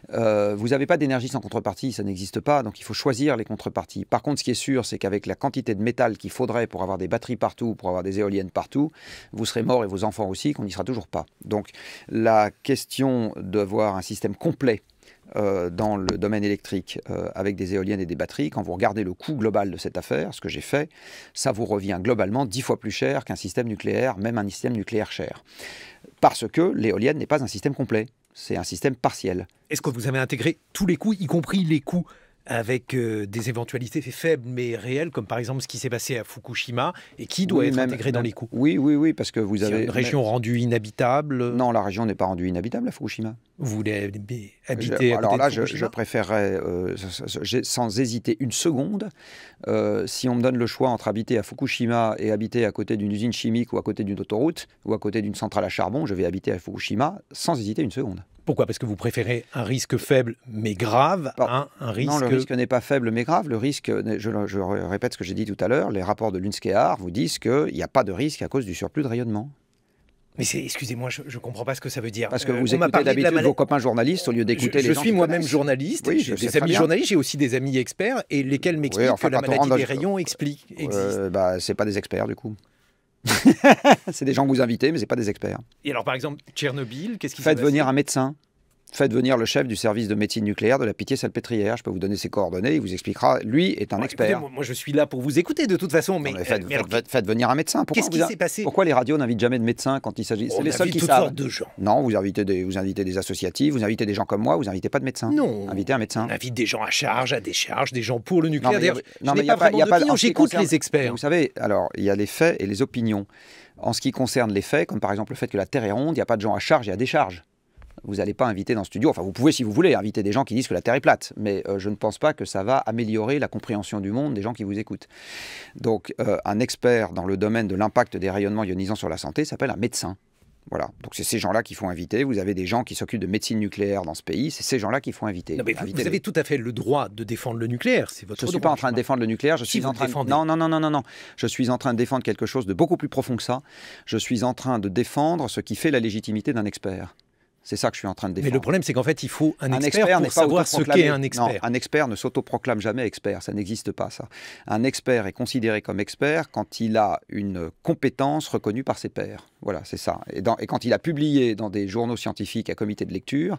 Vous n'avez pas d'énergie sans contrepartie, ça n'existe pas, donc il faut choisir les contreparties. Par contre, ce qui est sûr, c'est qu'avec la quantité de métal qu'il faudrait pour avoir des batteries partout, pour avoir des éoliennes partout, vous serez morts et vos enfants aussi, qu'on n'y sera toujours pas. Donc la question d'avoir un système complet dans le domaine électrique avec des éoliennes et des batteries, quand vous regardez le coût global de cette affaire, ce que j'ai fait, ça vous revient globalement 10 fois plus cher qu'un système nucléaire, même un système nucléaire cher. Parce que l'éolienne n'est pas un système complet, c'est un système partiel. Est-ce que vous avez intégré tous les coûts, y compris les coûts avec des éventualités faibles mais réelles, comme par exemple ce qui s'est passé à Fukushima, et qui doit être intégré dans les coûts? Oui, parce que vous avez... une région rendue inhabitable? Non, la région n'est pas rendue inhabitable à Fukushima. Vous voulez habiter alors là, de Fukushima? je préférerais, sans hésiter une seconde, si on me donne le choix entre habiter à Fukushima et habiter à côté d'une usine chimique ou à côté d'une autoroute ou à côté d'une centrale à charbon, je vais habiter à Fukushima sans hésiter une seconde. Pourquoi? Parce que vous préférez un risque faible mais grave à un risque... Non, le risque n'est pas faible mais grave. Le risque, je répète ce que j'ai dit tout à l'heure, les rapports de l'UNSCEAR vous disent qu'il n'y a pas de risque à cause du surplus de rayonnement. Mais excusez-moi, je ne comprends pas ce que ça veut dire. Parce que vous écoutez d'habitude vos copains journalistes au lieu d'écouter les gens. Je suis moi-même journaliste, oui, j'ai des amis journalistes, j'ai aussi des amis experts, et lesquels m'expliquent que la maladie des rayons existe. C'est pas des experts du coup. C'est des gens que vous invitez, mais c'est pas des experts. Et alors par exemple, Tchernobyl, qu'est-ce qui s'est passé ? Faites venir un médecin. Faites venir le chef du service de médecine nucléaire de la Pitié-Salpêtrière. Je peux vous donner ses coordonnées, il vous expliquera. Lui est un expert. Écoutez, moi, je suis là pour vous écouter de toute façon. Mais faites venir un médecin. Qu'est-ce qui s'est passé? Pourquoi les radios n'invitent jamais de médecins quand il s'agit... C'est les seuls qui savent. toutes sortes de gens. Non, vous invitez des associatifs, vous invitez des gens comme moi, vous invitez pas de médecins. Non. Invitez un médecin. On invite des gens à charge, à décharge, des gens pour le nucléaire. D'ailleurs, je n'ai pas vraiment d'opinion, j'écoute les experts. Vous savez, alors, il y a les faits et les opinions. En ce qui concerne les faits, comme par exemple le fait que la Terre est ronde, il n'y a pas de gens à charge et à décharge. Vous n'allez pas inviter dans le studio, enfin vous pouvez si vous voulez inviter des gens qui disent que la Terre est plate, mais je ne pense pas que ça va améliorer la compréhension du monde des gens qui vous écoutent. Donc un expert dans le domaine de l'impact des rayonnements ionisants sur la santé s'appelle un médecin. Voilà, donc c'est ces gens-là qu'il faut inviter. Vous avez des gens qui s'occupent de médecine nucléaire dans ce pays, c'est ces gens-là qu'il faut inviter. Non, mais vous avez tout à fait le droit de défendre le nucléaire, c'est votre droit. Je ne suis pas en train de défendre le nucléaire, je suis en train de... Non. Je suis en train de défendre quelque chose de beaucoup plus profond que ça. Je suis en train de défendre ce qui fait la légitimité d'un expert. C'est ça que je suis en train de défendre. Mais le problème, c'est qu'en fait, il faut un expert pour savoir ce qu'est un expert. Non, un expert ne s'autoproclame jamais expert, ça n'existe pas, ça. Un expert est considéré comme expert quand il a une compétence reconnue par ses pairs. Voilà, c'est ça. Et quand il a publié dans des journaux scientifiques à comité de lecture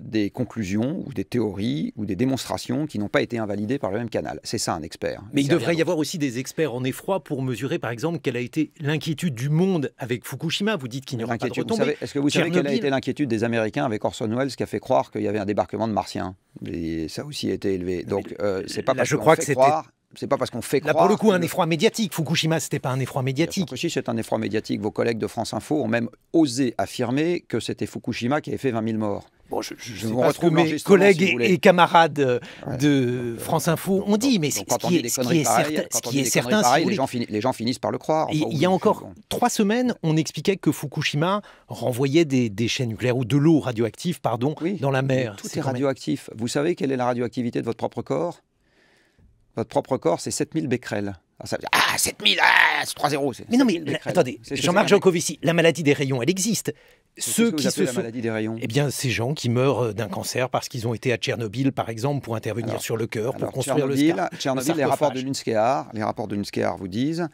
des conclusions ou des théories ou des démonstrations qui n'ont pas été invalidées par le même canal. C'est ça un expert. Mais il devrait y avoir aussi des experts en effroi pour mesurer, par exemple, quelle a été l'inquiétude du monde avec Fukushima. Vous dites qu'il n'y aura pas de retombées. Est-ce que vous savez quelle a été l'inquiétude des Américains avec Orson Welles qui a fait croire qu'il y avait un débarquement de Martiens? Et ça aussi a été élevé. Donc c'est pas parce qu'on fait croire... C'est pas parce qu'on fait croire... Là, pour le coup, un effroi médiatique. Fukushima, c'était pas un effroi médiatique. Si, c'est un effroi médiatique. Vos collègues de France Info ont même osé affirmer que c'était Fukushima qui avait fait 20 000 morts. Bon, je vous retrouve mes collègues et camarades de France Info ont dit, mais ce qui est certain, les gens finissent par le croire. Il y a encore 3 semaines, on expliquait que Fukushima renvoyait des déchets nucléaires ou de l'eau radioactive, dans la mer. Tout est radioactif. Vous savez quelle est la radioactivité de votre propre corps? Votre propre corps, c'est 7000 becquerels. 7000, c'est 3-0. Mais non, mais attendez, Jean-Marc Jancovici, la maladie des rayons, elle existe. Ceux qui se la maladie des rayons. Eh bien, ces gens qui meurent d'un cancer parce qu'ils ont été à Tchernobyl, par exemple, pour intervenir sur le cœur, pour construire le Tchernobyl, les rapports de l'UNSCEAR vous disent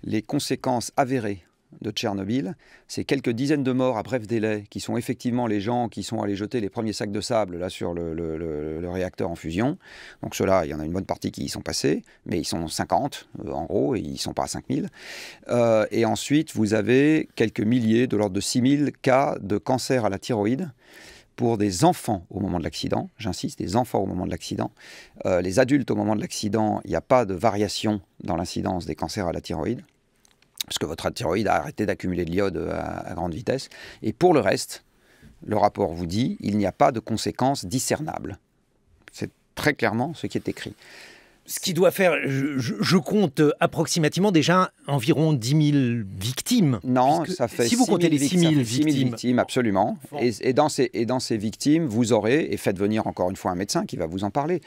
les conséquences avérées de Tchernobyl, c'est quelques dizaines de morts à bref délai qui sont effectivement les gens qui sont allés jeter les premiers sacs de sable là sur le réacteur en fusion. Donc ceux-là, il y en a une bonne partie qui y sont passés, mais ils sont 50 en gros et ils ne sont pas à 5000. Et ensuite, vous avez quelques milliers, de l'ordre de 6000 cas de cancer à la thyroïde pour des enfants au moment de l'accident. J'insiste, des enfants au moment de l'accident. Les adultes au moment de l'accident, il n'y a pas de variation dans l'incidence des cancers à la thyroïde, parce que votre thyroïde a arrêté d'accumuler de l'iode à grande vitesse. Et pour le reste, le rapport vous dit, il n'y a pas de conséquences discernables. C'est très clairement ce qui est écrit. Ce qui doit faire, je compte approximativement déjà environ 10 000 victimes. Non, ça fait si vous comptez les 6 000 victimes, absolument. Et dans ces victimes, vous aurez, et faites venir encore une fois un médecin qui va vous en parler.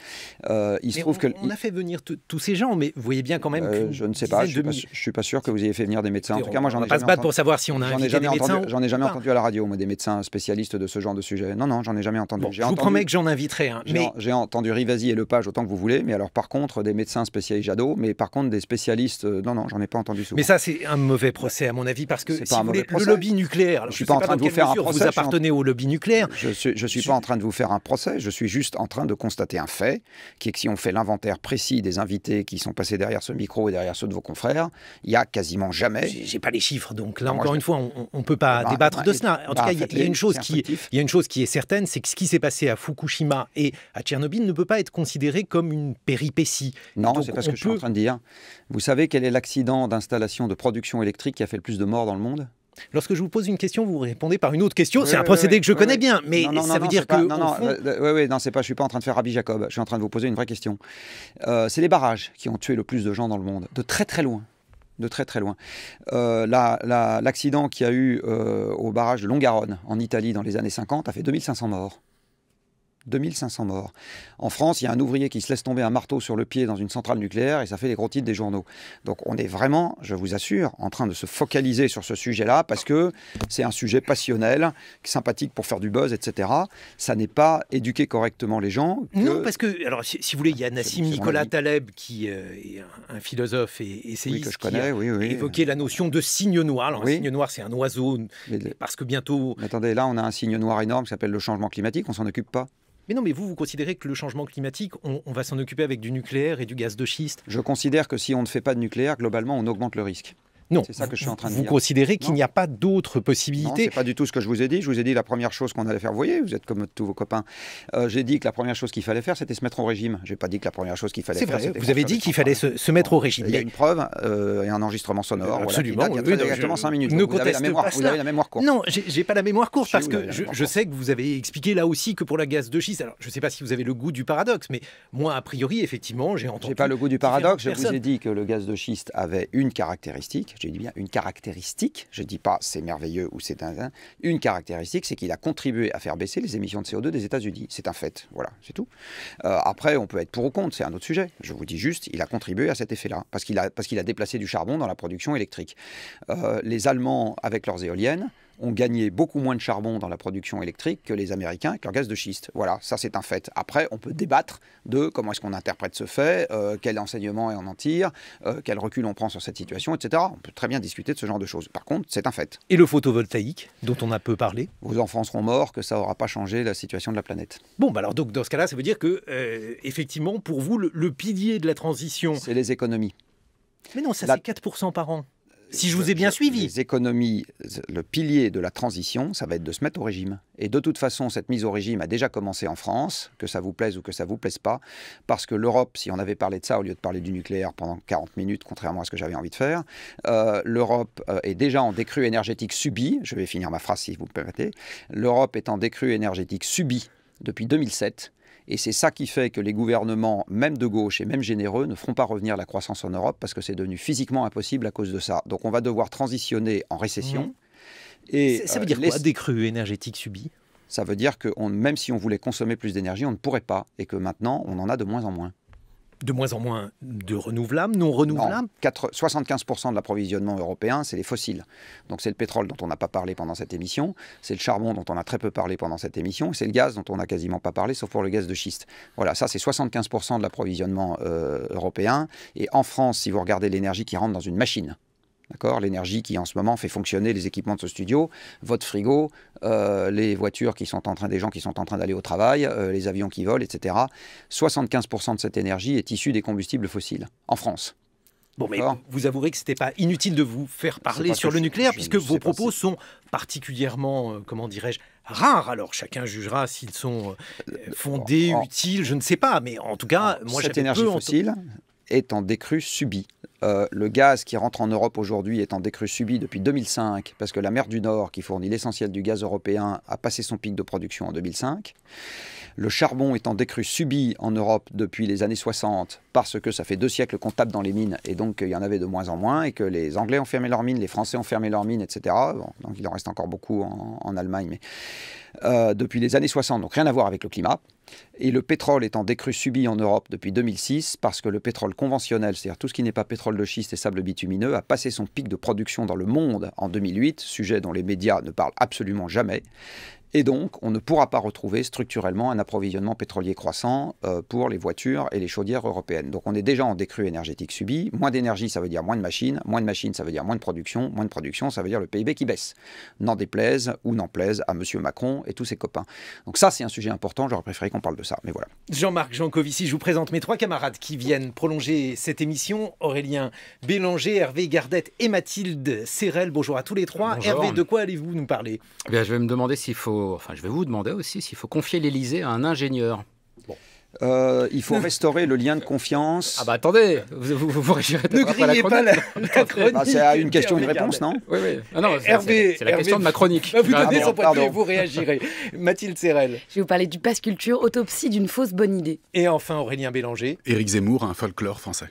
Il se trouve on a fait venir tous ces gens, mais vous voyez bien quand même je ne sais pas, je ne suis pas sûr que vous ayez fait venir des médecins. En tout cas, moi, j'en ai jamais entendu. Pour savoir si on a invité des médecins. J'en ai jamais entendu à la radio, moi, des médecins spécialistes de ce genre de sujet. Non, j'en ai jamais entendu. Bon, je vous promets que j'en inviterai. J'ai entendu Rivasi et Lepage autant que vous voulez, mais alors par contre, des médecins spécialistes Jadot, mais par contre des spécialistes, non, j'en ai pas entendu souvent. Mais ça, c'est un mauvais procès à mon avis, parce que si vous voulez, le procès. Lobby nucléaire, alors, je suis pas en train de vous faire un procès. Vous appartenez au lobby nucléaire. Je suis pas en train de vous faire un procès, je suis juste en train de constater un fait, qui est que si on fait l'inventaire précis des invités qui sont passés derrière ce micro et derrière ceux de vos confrères, il y a quasiment jamais... J'ai pas les chiffres, donc là, encore une fois, on peut pas débattre de cela. En tout cas, il y a une chose qui est certaine, c'est que ce qui s'est passé à Fukushima et à Tchernobyl ne peut pas être considéré comme une péripétie. Non, c'est pas ce que je suis en train de dire. Vous savez quel est l'accident d'installation de production électrique qui a fait le plus de morts dans le monde ? Lorsque je vous pose une question, vous répondez par une autre question. C'est un procédé que je connais bien, mais ça veut dire que... Non, c'est pas, je suis pas en train de faire Rabbi Jacob. Je suis en train de vous poser une vraie question. C'est les barrages qui ont tué le plus de gens dans le monde, de très très loin. L'accident qu'il y a eu au barrage de Longarone, en Italie, dans les années 50, a fait 2500 morts. 2500 morts. En France, il y a un ouvrier qui se laisse tomber un marteau sur le pied dans une centrale nucléaire et ça fait les gros titres des journaux. Donc on est vraiment, je vous assure, en train de se focaliser sur ce sujet-là parce que c'est un sujet passionnel, sympathique pour faire du buzz, etc. Ça n'est pas éduquer correctement les gens. Non, parce que, alors si vous voulez, il y a Nassim Nicolas Taleb qui est un philosophe et essayiste que je connais, qui a évoqué la notion de cygne noir. Alors un cygne noir, c'est un oiseau, parce que bientôt... Mais attendez, là on a un cygne noir énorme qui s'appelle le changement climatique, on s'en occupe pas. Mais non, mais vous considérez que le changement climatique, on va s'en occuper avec du nucléaire et du gaz de schiste? Je considère que si on ne fait pas de nucléaire, globalement, on augmente le risque. Non, c'est ça que je suis en train de dire. Vous considérez qu'il n'y a pas d'autres possibilités? Non, c'est pas du tout ce que je vous ai dit. Je vous ai dit la première chose qu'on allait faire. Vous voyez, vous êtes comme tous vos copains. J'ai dit que la première chose qu'il fallait faire, c'était se mettre au régime. J'ai pas dit que la première chose qu'il fallait faire, c'était... Vous avez dit qu'il fallait se mettre au régime. Il y a une preuve et un enregistrement sonore. Absolument. Voilà, il y a exactement 5 minutes. Vous avez la mémoire courte. Non, j'ai pas la mémoire courte parce que je sais que vous avez expliqué là aussi que pour la gaz de schiste, alors je sais pas si vous avez le goût du paradoxe, mais moi, a priori, effectivement, j'ai entendu... J'ai pas le goût du paradoxe. Je vous ai dit que le gaz de schiste avait une caractéristique. J'ai dit bien une caractéristique. Je ne dis pas c'est merveilleux ou c'est une caractéristique, c'est qu'il a contribué à faire baisser les émissions de CO2 des États-Unis. C'est un fait, voilà, c'est tout. Après, on peut être pour ou contre, c'est un autre sujet. Je vous dis juste, il a contribué à cet effet-là, parce qu'il a déplacé du charbon dans la production électrique. Les Allemands, avec leurs éoliennes, ont gagné beaucoup moins de charbon dans la production électrique que les Américains avec leur gaz de schiste. Voilà, ça c'est un fait. Après, on peut débattre de comment est-ce qu'on interprète ce fait, quel enseignement on en tire, quel recul on prend sur cette situation, etc. On peut très bien discuter de ce genre de choses. Par contre, c'est un fait. Et le photovoltaïque, dont on a peu parlé? Vos enfants seront morts, que ça n'aura pas changé la situation de la planète. Bon, bah alors donc dans ce cas-là, ça veut dire que, effectivement, pour vous, le pilier de la transition... C'est les économies. Mais non, ça c'est 4% par an. Si je vous ai bien suivi. Les économies, le pilier de la transition, ça va être de se mettre au régime. Et de toute façon, cette mise au régime a déjà commencé en France, que ça vous plaise ou que ça vous plaise pas, parce que l'Europe, si on avait parlé de ça au lieu de parler du nucléaire pendant 40 minutes, contrairement à ce que j'avais envie de faire, l'Europe est déjà en décrue énergétique subie. Je vais finir ma phrase si vous me permettez. L'Europe est en décrue énergétique subie depuis 2007. Et c'est ça qui fait que les gouvernements, même de gauche et même généreux, ne feront pas revenir la croissance en Europe parce que c'est devenu physiquement impossible à cause de ça. Donc on va devoir transitionner en récession. Et ça veut dire quoi, décrue énergétique subie? Ça veut dire que même si on voulait consommer plus d'énergie, on ne pourrait pas. Et que maintenant, on en a de moins en moins. De moins en moins de renouvelables, non renouvelables? 75% de l'approvisionnement européen, c'est les fossiles. Donc c'est le pétrole dont on n'a pas parlé pendant cette émission, c'est le charbon dont on a très peu parlé pendant cette émission, et c'est le gaz dont on n'a quasiment pas parlé, sauf pour le gaz de schiste. Voilà, ça c'est 75% de l'approvisionnement européen. Et en France, si vous regardez l'énergie qui rentre dans une machine, d'accord, l'énergie qui en ce moment fait fonctionner les équipements de ce studio, votre frigo, les voitures des gens qui sont en train d'aller au travail, les avions qui volent, etc. 75% de cette énergie est issue des combustibles fossiles, en France. Bon, mais vous avouerez que ce n'était pas inutile de vous faire parler sur le nucléaire, puisque vos propos sont particulièrement, comment dirais-je, rares. Alors chacun jugera s'ils sont fondés, utiles, je ne sais pas. Mais en tout cas, moi cette énergie fossile est en décrue subie. Le gaz qui rentre en Europe aujourd'hui est en décrue subie depuis 2005, parce que la mer du Nord, qui fournit l'essentiel du gaz européen, a passé son pic de production en 2005. Le charbon est en décrue subie en Europe depuis les années 60, parce que ça fait 2 siècles qu'on tape dans les mines, et donc il y en avait de moins en moins, et que les Anglais ont fermé leurs mines, les Français ont fermé leurs mines, etc. Bon, donc il en reste encore beaucoup en Allemagne, mais depuis les années 60, donc rien à voir avec le climat. Et le pétrole est en décrue subie en Europe depuis 2006, parce que le pétrole conventionnel, c'est-à-dire tout ce qui n'est pas pétrole de schiste et sable bitumineux, a passé son pic de production dans le monde en 2008, sujet dont les médias ne parlent absolument jamais. Et donc, on ne pourra pas retrouver structurellement un approvisionnement pétrolier croissant pour les voitures et les chaudières européennes. Donc, on est déjà en décrue énergétique subie. Moins d'énergie, ça veut dire moins de machines. Moins de machines, ça veut dire moins de production. Moins de production, ça veut dire le PIB qui baisse. N'en déplaise ou n'en plaise à M. Macron et tous ses copains. Donc ça, c'est un sujet important. J'aurais préféré qu'on parle de ça, mais voilà. Jean-Marc Jancovici, je vous présente mes 3 camarades qui viennent prolonger cette émission. Aurélien Bélanger, Hervé Gardette et Mathilde Serrel. Bonjour à tous les 3. Bonjour. Hervé, de quoi allez-vous nous parler? Eh bien, je vais me demander s'il faut... Enfin, je vais vous demander aussi s'il faut confier l'Élysée à un ingénieur. Il faut restaurer le lien de confiance. Ah bah attendez, vous réagirez Ne peut-être après la grillez pas chronique. la chronique. C'est à une question, une réponse, non? Oui, oui. Ah non, Hervé, c'est la question de ma chronique. Vous donnez son point de vue et pardon. vous réagirez. Mathilde Serrel. Je vais vous parler du pass culture, autopsie d'une fausse bonne idée. Et enfin Aurélien Bélanger. Éric Zemmour, un folklore français.